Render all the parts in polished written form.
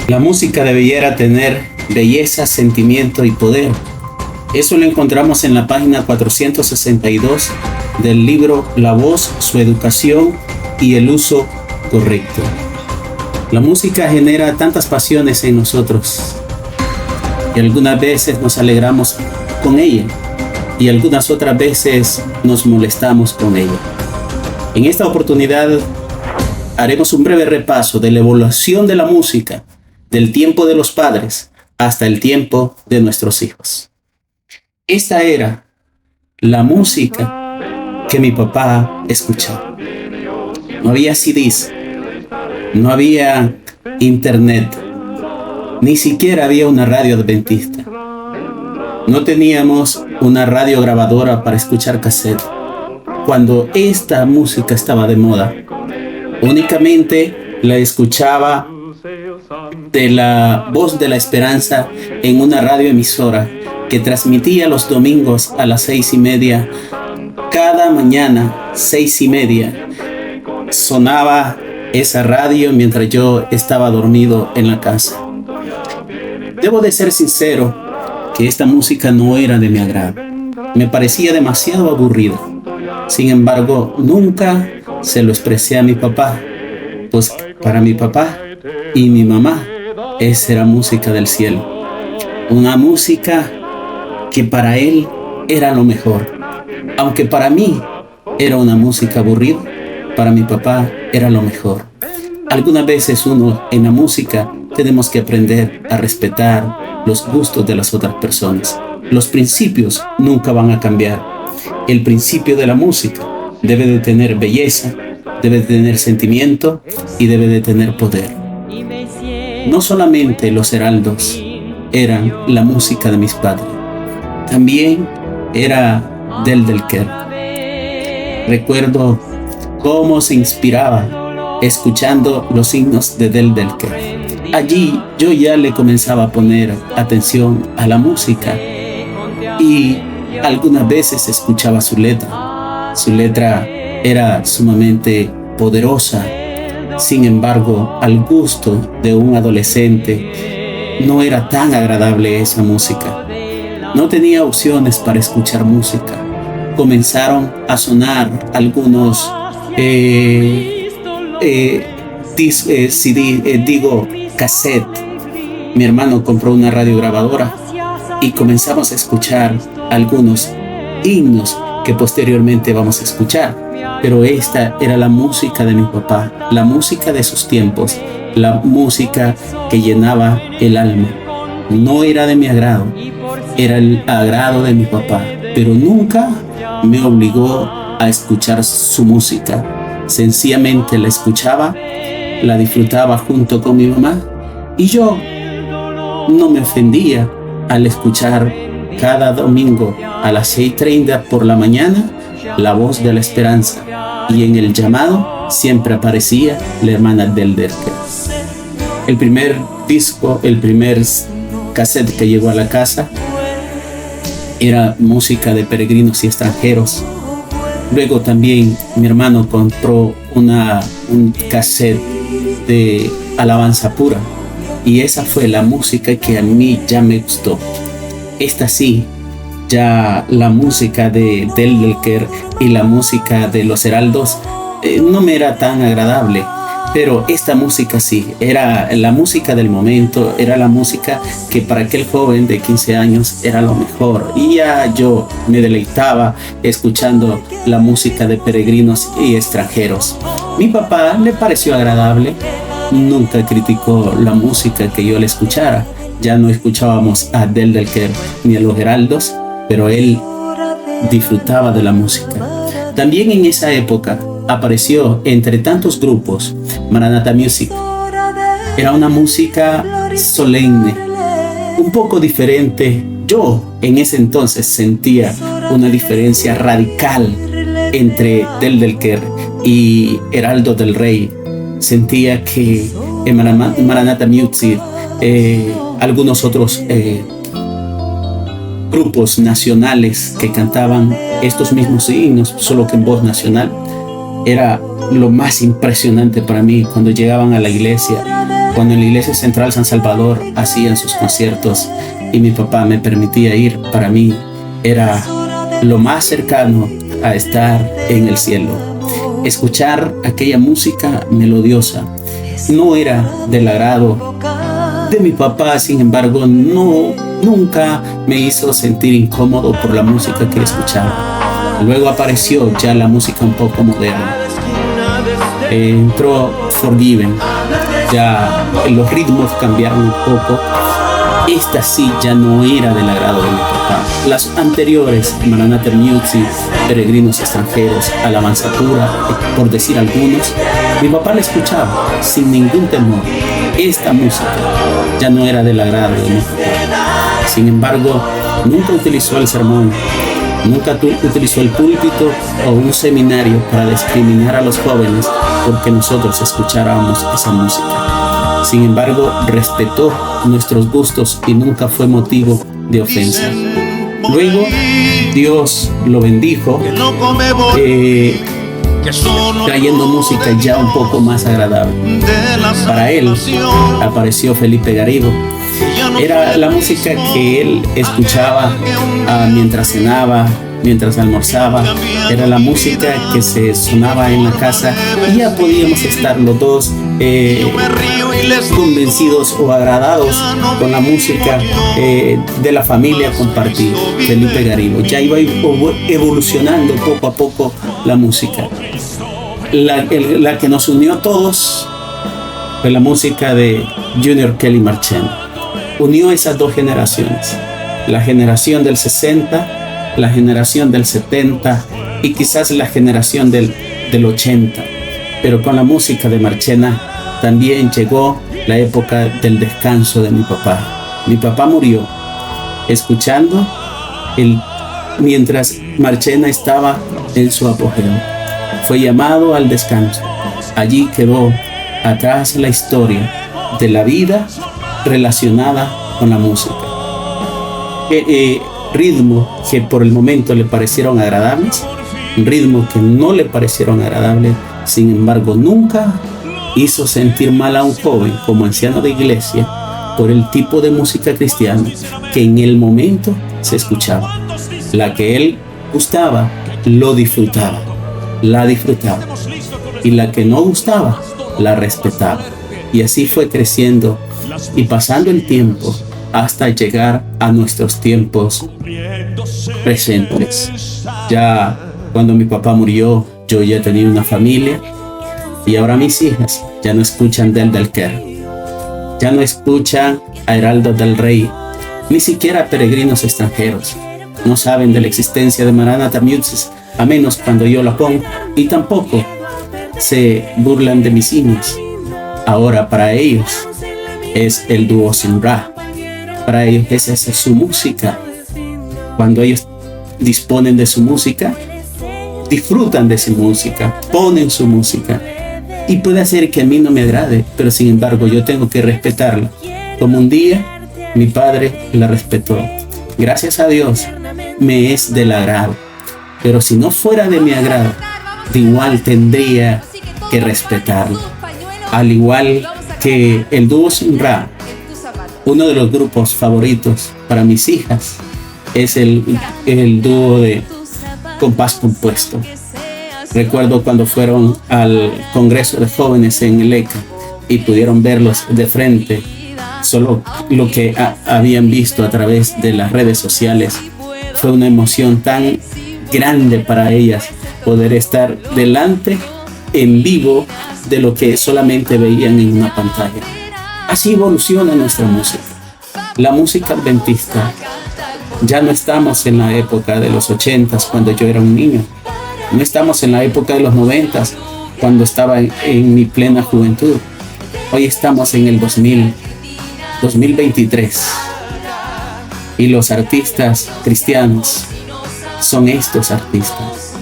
La música debiera tener belleza, sentimiento y poder. Eso lo encontramos en la página 462 del libro La voz, su educación y el uso correcto. La música genera tantas pasiones en nosotros y algunas veces nos alegramos con ella y algunas otras veces nos molestamos con ella. En esta oportunidad haremos un breve repaso de la evolución de la música del tiempo de los padres hasta el tiempo de nuestros hijos. Esta era la música que mi papá escuchaba. No había CDs, no había internet, ni siquiera había una radio adventista. No teníamos una radio grabadora para escuchar cassette. Cuando esta música estaba de moda, únicamente la escuchaba de la Voz de la Esperanza en una radioemisora que transmitía los domingos a las 6:30. Cada mañana, 6:30, sonaba esa radio mientras yo estaba dormido en la casa. Debo de ser sincero que esta música no era de mi agrado. Me parecía demasiado aburrida. Sin embargo, nunca se lo expresé a mi papá, pues para mi papá y mi mamá, esa era música del cielo. Una música que para él era lo mejor. Aunque para mí era una música aburrida, para mi papá era lo mejor. Algunas veces uno en la música tenemos que aprender a respetar los gustos de las otras personas. Los principios nunca van a cambiar. El principio de la música debe de tener belleza, debe de tener sentimiento y debe de tener poder. No solamente los heraldos eran la música de mis padres, también era Del Quer. Recuerdo cómo se inspiraba escuchando los himnos de Del Quer. Allí yo ya le comenzaba a poner atención a la música y algunas veces escuchaba su letra. Su letra era sumamente poderosa. Sin embargo, al gusto de un adolescente no era tan agradable esa música. No tenía opciones para escuchar música. Comenzaron a sonar algunos cassette. Mi hermano compró una radiograbadora y comenzamos a escuchar algunos himnos que posteriormente vamos a escuchar. Pero esta era la música de mi papá, la música de sus tiempos, la música que llenaba el alma. No era de mi agrado, era el agrado de mi papá, pero nunca me obligó a escuchar su música. Sencillamente la escuchaba, la disfrutaba junto con mi mamá y yo no me ofendía al escuchar cada domingo a las 6:30 por la mañana La Voz de la Esperanza, y en el llamado siempre aparecía la hermana Del Quer. El primer disco, el primer cassette que llegó a la casa era música de peregrinos y extranjeros. Luego también mi hermano compró un cassette de alabanza pura, y esa fue la música que a mí ya me gustó. Esta sí, ya la música de Del Quer y la música de los heraldos no me era tan agradable, pero esta música sí, era la música del momento, era la música que para aquel joven de 15 años era lo mejor, y ya yo me deleitaba escuchando la música de peregrinos y extranjeros. Mi papá le pareció agradable, nunca criticó la música que yo le escuchara. Ya no escuchábamos a Del Quer ni a los heraldos, pero él disfrutaba de la música. También en esa época apareció entre tantos grupos Maranatha Music. Era una música solemne, un poco diferente. Yo en ese entonces sentía una diferencia radical entre Del Quer y Heraldo del Rey. Sentía que en Maranatha Music, algunos otros grupos nacionales que cantaban estos mismos himnos, solo que en voz nacional, era lo más impresionante para mí cuando llegaban a la iglesia Cuando en la Iglesia Central San Salvador hacían sus conciertos y mi papá me permitía ir, para mí era lo más cercano a estar en el cielo. Escuchar aquella música melodiosa no era del agrado de mi papá, sin embargo, nunca me hizo sentir incómodo por la música que escuchaba. Luego apareció ya la música un poco moderna. Entró Forgiven, ya los ritmos cambiaron un poco. Esta sí ya no era del agrado de mi papá. Las anteriores, Maranatha Music, Peregrinos Extranjeros, Alabanza Pura, por decir algunos, mi papá la escuchaba sin ningún temor. Esta música ya no era del agrado de mi papá. Sin embargo, nunca utilizó el sermón, nunca utilizó el púlpito o un seminario para discriminar a los jóvenes porque nosotros escucháramos esa música. Sin embargo, respetó nuestros gustos y nunca fue motivo de ofensa. Luego, Dios lo bendijo, trayendo música ya un poco más agradable. Para él apareció Felipe Garrido. Era la música que él escuchaba mientras cenaba, mientras almorzaba. Era la música que se sonaba en la casa y ya podíamos estar los dos convencidos o agradados con la música de la familia compartida. Felipe Garrido ya iba evolucionando poco a poco la música. La que nos unió a todos fue la música de Junior Kelly Marchena. Unió esas dos generaciones, la generación del 60, la generación del 70 y quizás la generación del 80. Pero con la música de Marchena también llegó la época del descanso de mi papá. Mi papá murió escuchando mientras Marchena estaba en su apogeo. Fue llamado al descanso. Allí quedó atrás la historia de la vida relacionada con la música. Ritmos que por el momento le parecieron agradables, ritmos que no le parecieron agradables, sin embargo nunca hizo sentir mal a un joven como anciano de iglesia por el tipo de música cristiana que en el momento se escuchaba. La que él gustaba, lo disfrutaba, la disfrutaba, y la que no gustaba, la respetaba. Y así fue creciendo y pasando el tiempo hasta llegar a nuestros tiempos presentes. Ya cuando mi papá murió, yo ya tenía una familia y ahora mis hijas ya no escuchan del Quer, ya no escuchan a Heraldo del Rey, ni siquiera Peregrinos Extranjeros. No saben de la existencia de Maranatha Music, a menos cuando yo la pongo, y tampoco se burlan de mis himnos. Ahora para ellos es el dúo Sin-Ra. Para ellos esa es su música. Cuando ellos disponen de su música, disfrutan de su música, ponen su música. Y puede ser que a mí no me agrade, pero sin embargo yo tengo que respetarla. Como un día mi padre la respetó. Gracias a Dios me es del agrado. Pero si no fuera de mi agrado, de igual tendría que respetarlo. Al igual que el dúo Sin-Ra, uno de los grupos favoritos para mis hijas es el dúo de Compás Compuesto. Recuerdo cuando fueron al Congreso de Jóvenes en el ECA y pudieron verlos de frente, solo lo que habían visto a través de las redes sociales. Fue una emoción tan grande para ellas poder estar delante en vivo de lo que solamente veían en una pantalla. Así evoluciona nuestra música. La música adventista. Ya no estamos en la época de los 80s cuando yo era un niño. No estamos en la época de los 90s cuando estaba en mi plena juventud. Hoy estamos en el 2023. Y los artistas cristianos son estos artistas.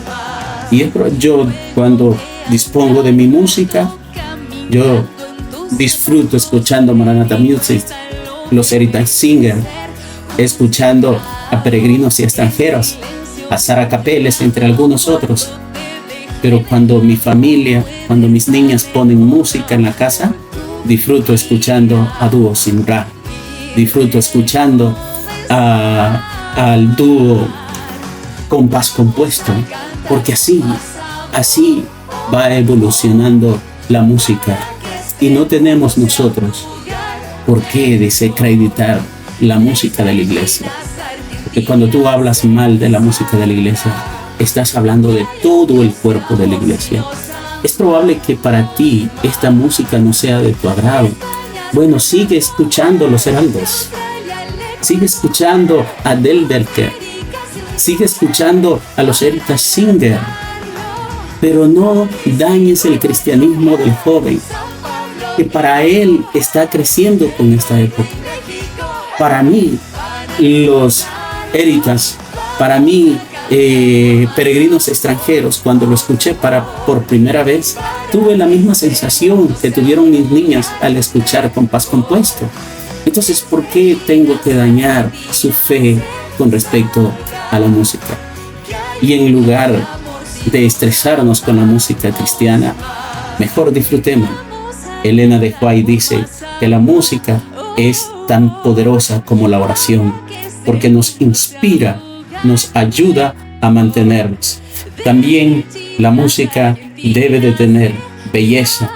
Y yo cuando dispongo de mi música, yo disfruto escuchando Maranatha Music, los Heritage Singer, escuchando a Peregrinos y Extranjeros, a Sara Capeles, entre algunos otros. Pero cuando mi familia, cuando mis niñas ponen música en la casa, disfruto escuchando a dúo Simra, disfruto escuchando al dúo Compás Compuesto, porque así va evolucionando la música, y no tenemos nosotros por qué desacreditar la música de la iglesia, porque cuando tú hablas mal de la música de la iglesia, estás hablando de todo el cuerpo de la iglesia. Es probable que para ti esta música no sea de tu agrado. Bueno, sigue escuchando los Heraldos, sigue escuchando a Del Delker, sigue escuchando a los Erika Singer, pero no dañes el cristianismo del joven, que para él está creciendo con esta época. Para mí, los Eritas, para mí, Peregrinos Extranjeros, cuando lo escuché por primera vez, tuve la misma sensación que tuvieron mis niñas al escuchar Compás Compuesto. Entonces, ¿por qué tengo que dañar su fe con respecto a la música? Y en lugar de estresarnos con la música cristiana, mejor disfrutemos. Elena de White dice que la música es tan poderosa como la oración, porque nos inspira, nos ayuda a mantenernos. También la música debe de tener belleza,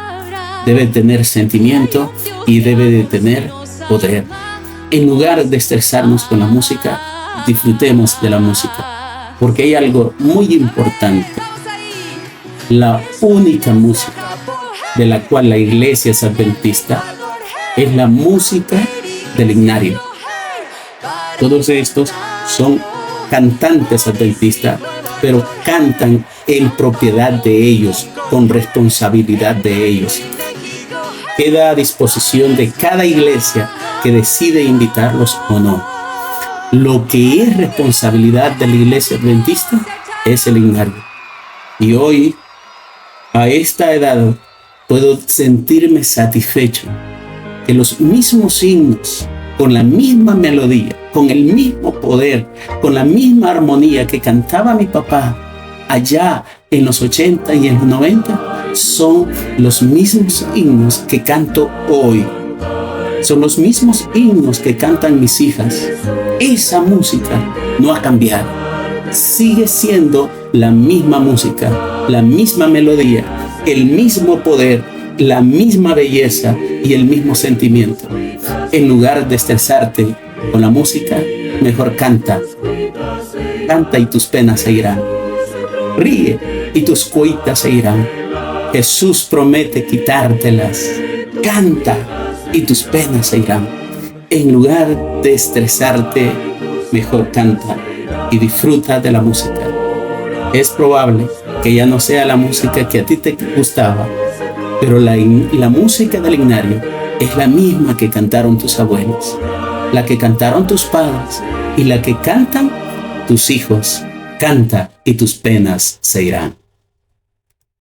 debe tener sentimiento y debe de tener poder. En lugar de estresarnos con la música, disfrutemos de la música, porque hay algo muy importante. La única música de la cual la iglesia es adventista es la música del himnario. Todos estos son cantantes adventistas, pero cantan en propiedad de ellos, con responsabilidad de ellos. Queda a disposición de cada iglesia que decide invitarlos o no. Lo que es responsabilidad de la iglesia adventista es el himnario. Y hoy, a esta edad, puedo sentirme satisfecho que los mismos himnos, con la misma melodía, con el mismo poder, con la misma armonía que cantaba mi papá allá en los 80 y en los 90, son los mismos himnos que canto hoy. Son los mismos himnos que cantan mis hijas. Esa música no ha cambiado. Sigue siendo la misma música, la misma melodía, el mismo poder, la misma belleza y el mismo sentimiento. En lugar de estresarte con la música, mejor canta. Canta y tus penas se irán. Ríe y tus cuitas se irán. Jesús promete quitártelas. Canta y tus penas se irán. En lugar de estresarte, mejor canta y disfruta de la música. Es probable que ya no sea la música que a ti te gustaba, pero la música del himnario es la misma que cantaron tus abuelos, la que cantaron tus padres y la que cantan tus hijos. Canta y tus penas se irán.